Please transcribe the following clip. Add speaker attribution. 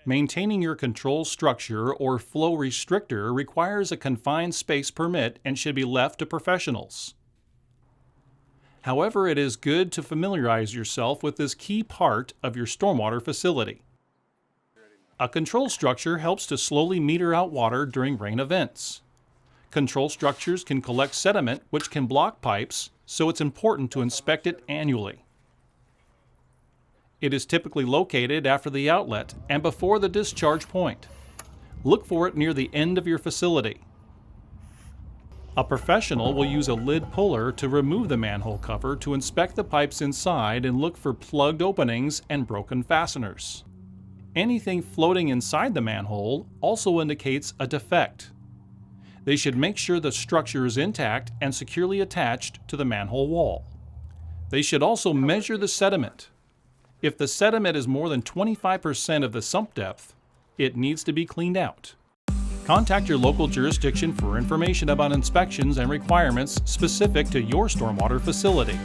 Speaker 1: Maintaining your control structure or flow restrictor requires a confined space permit and should be left to professionals. However, it is good to familiarize yourself with this key part of your stormwater facility. A control structure helps to slowly meter out water during rain events. Control structures can collect sediment which can block pipes, so it's important to inspect it annually. It is typically located after the outlet and before the discharge point. Look for it near the end of your facility. A professional will use a lid puller to remove the manhole cover to inspect the pipes inside and look for plugged openings and broken fasteners. Anything floating inside the manhole also indicates a defect. They should make sure the structure is intact and securely attached to the manhole wall. They should also measure the sediment. If the sediment is more than 25% of the sump depth, it needs to be cleaned out. Contact your local jurisdiction for information about inspections and requirements specific to your stormwater facility.